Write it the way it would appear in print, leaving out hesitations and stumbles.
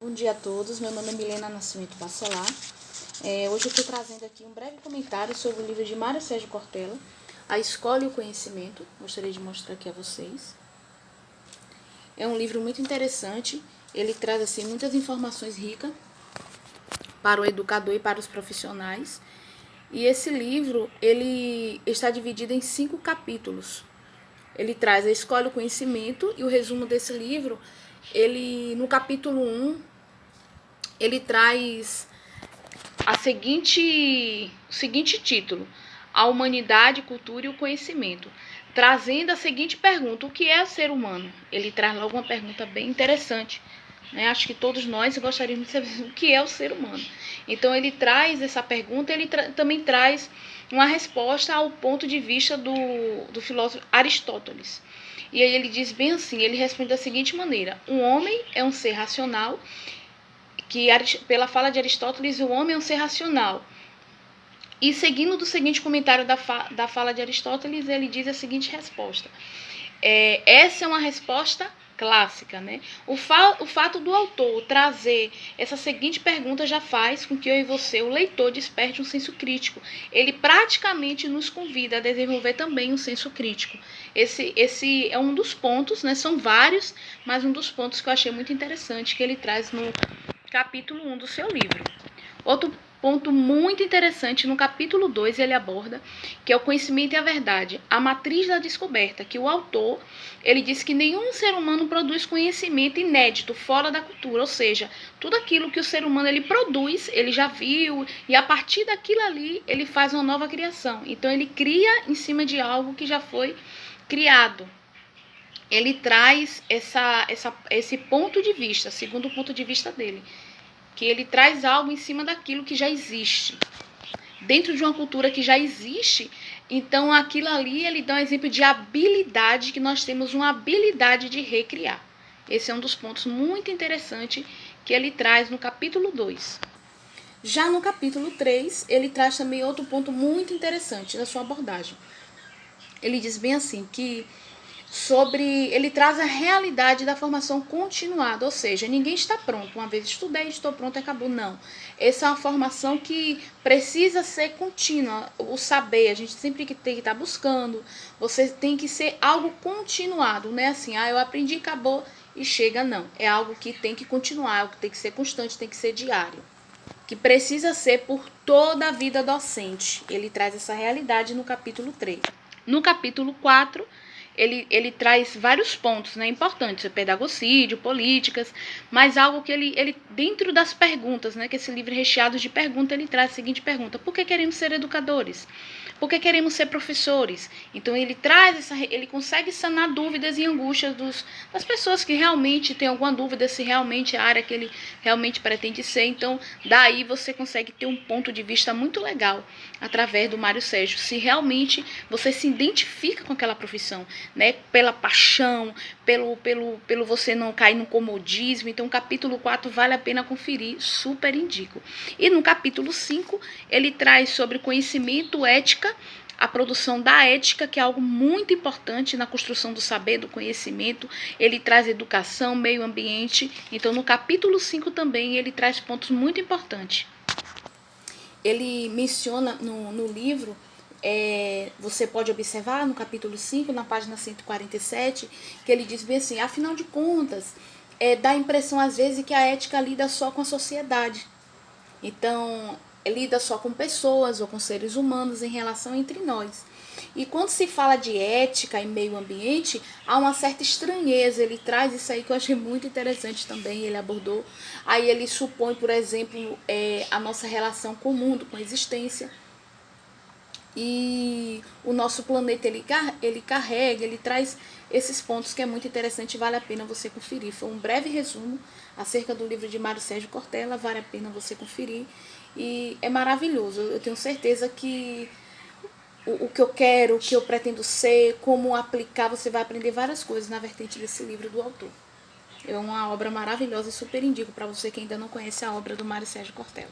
Bom dia a todos, meu nome é Milena Nascimento Bacelar. Hoje eu estou trazendo aqui um breve comentário sobre o livro de Mário Sérgio Cortella, A Escola e o Conhecimento. Gostaria de mostrar aqui a vocês. É um livro muito interessante, ele traz assim, muitas informações ricas para o educador e para os profissionais. E esse livro ele está dividido em 5 capítulos. Ele traz a escola e o conhecimento, e o resumo desse livro, no capítulo 1, ele traz o seguinte título: A Humanidade, Cultura e o Conhecimento, trazendo a seguinte pergunta: o que é o ser humano? Ele traz logo uma pergunta bem interessante, né? Acho que todos nós gostaríamos de saber o que é o ser humano. Então ele traz essa pergunta, ele também traz uma resposta ao ponto de vista do filósofo Aristóteles. E aí ele diz bem assim, ele responde da seguinte maneira: um homem é um ser racional, que pela fala de Aristóteles, o homem é um ser racional. E seguindo do seguinte comentário da fala de Aristóteles, ele diz a seguinte resposta. Essa é uma resposta clássica, né? O fato do autor trazer essa seguinte pergunta já faz com que eu e você, o leitor, desperte um senso crítico. Ele praticamente nos convida a desenvolver também um senso crítico. Esse é um dos pontos, né? São vários, mas um dos pontos que eu achei muito interessante que ele traz no capítulo 1 do seu livro. Outro ponto muito interessante, no capítulo 2, ele aborda, que é o conhecimento e a verdade, a matriz da descoberta, que o autor, ele diz que nenhum ser humano produz conhecimento inédito fora da cultura, ou seja, tudo aquilo que o ser humano ele produz, ele já viu, e a partir daquilo ali, ele faz uma nova criação. Então, ele cria em cima de algo que já foi criado. Ele traz esse ponto de vista, segundo o ponto de vista dele, que ele traz algo em cima daquilo que já existe. Dentro de uma cultura que já existe, então aquilo ali ele dá um exemplo de habilidade, que nós temos uma habilidade de recriar. Esse é um dos pontos muito interessantes que ele traz no capítulo 2. Já no capítulo 3, ele traz também outro ponto muito interessante da sua abordagem. Ele diz bem assim que ele traz a realidade da formação continuada, ou seja, ninguém está pronto. Uma vez estudei, estou pronto, acabou. Não. Essa é uma formação que precisa ser contínua. O saber, a gente sempre tem que estar buscando. Você tem que ser algo continuado, não é assim, eu aprendi, acabou e chega, não. É algo que tem que continuar, algo que tem que ser constante, tem que ser diário. Que precisa ser por toda a vida docente. Ele traz essa realidade no capítulo 3. No capítulo 4, ele traz vários pontos, né, importantes, pedagogício, políticas, mas algo que ele dentro das perguntas, né, que esse livro é recheado de perguntas, ele traz a seguinte pergunta: por que queremos ser educadores? Por que queremos ser professores? Então ele consegue sanar dúvidas e angústias das pessoas que realmente têm alguma dúvida se realmente é a área que ele realmente pretende ser. Então daí você consegue ter um ponto de vista muito legal através do Mário Sérgio, se realmente você se identifica com aquela profissão, né? Pela paixão, pelo você não cair no comodismo. Então o capítulo 4 vale a pena conferir, super indico. E no capítulo 5 ele traz sobre conhecimento, ética, a produção da ética, que é algo muito importante na construção do saber, do conhecimento. Ele traz educação, meio ambiente. Então, no capítulo 5 também, ele traz pontos muito importantes. Ele menciona no livro, você pode observar no capítulo 5, na página 147, que ele diz bem assim: afinal de contas, dá a impressão às vezes que a ética lida só com a sociedade. Então, lida só com pessoas ou com seres humanos em relação entre nós. E quando se fala de ética e meio ambiente, há uma certa estranheza. Ele traz isso aí que eu achei muito interessante também, ele abordou. Aí ele supõe, por exemplo, a nossa relação com o mundo, com a existência. E o nosso planeta ele carrega, ele traz esses pontos que é muito interessante e vale a pena você conferir. Foi um breve resumo acerca do livro de Mário Sérgio Cortella, vale a pena você conferir. E é maravilhoso, eu tenho certeza que o que eu quero, o que eu pretendo ser, como aplicar, você vai aprender várias coisas na vertente desse livro do autor. É uma obra maravilhosa e super indico para você que ainda não conhece a obra do Mário Sérgio Cortella.